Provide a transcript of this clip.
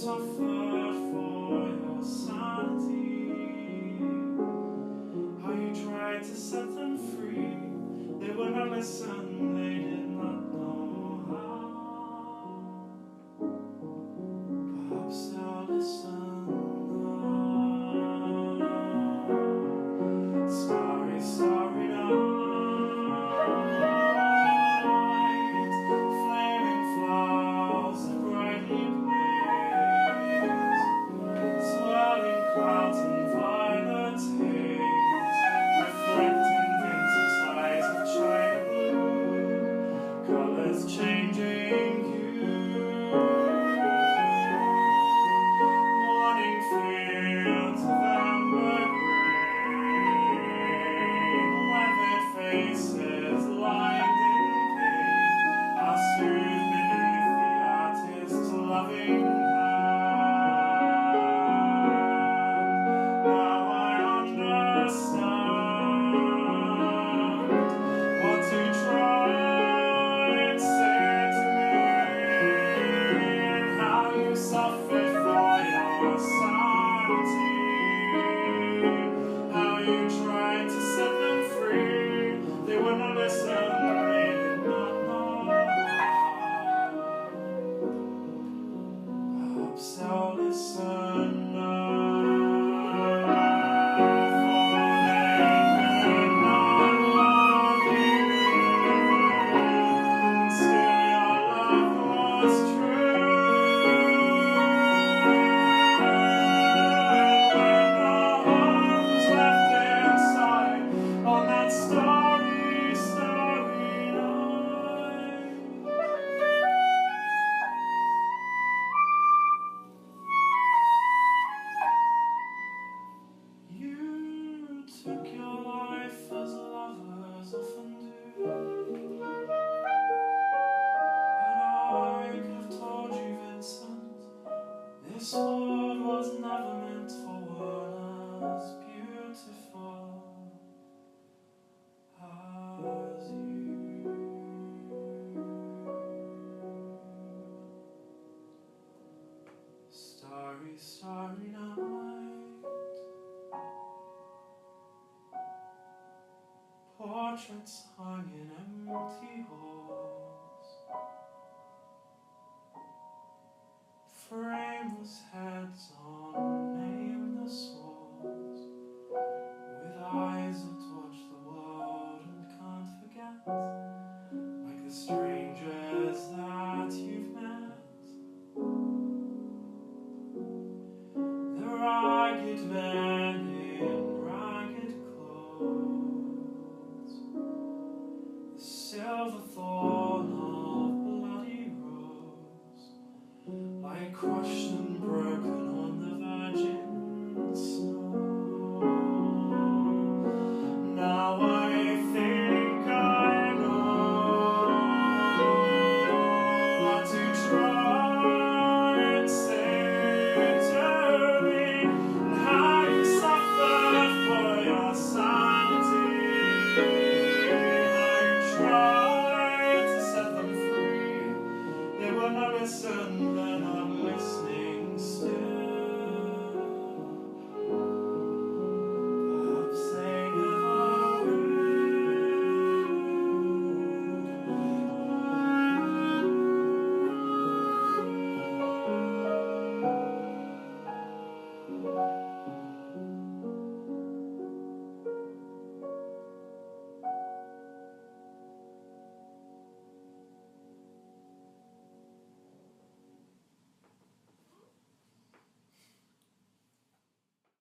suffered for your sanity, how you tried to set them free. They would not listen, they did not know how. Perhaps they'll listen now. Starry, starry night, flaming flowers that brightly blaze, swirling clouds and violet haze, reflecting vintage light of china blue, colors changing hue. Morning fields of amber grain, weathered faces lined in pain are soothed beneath the artist's loving hand. Now I understand what to try and say to me, and how you suffered for your sanity, how you tried to set them free. They would not listen, they did not know how. Perhaps they'll listen now, for they could not love you. Still your love was true, and when no heart was left inside on that starry, starry night. You took your life as lovers often do, but I could have told you, Vincent, this world was never meant for one as beautiful as you. Starry, starry night, portraits hung in empty halls, frameless heads on nameless walls, with eyes that watch the world and can't forget, like the strangers that you've met. The ragged men in ragged clothes, the silver thorn of bloody rose, lie crushed and broken on the virgin snow. Now I think I know what to try and say to me, and how you suffered for your sanity, how you tried to set them free. They will not listen, they're not listening still.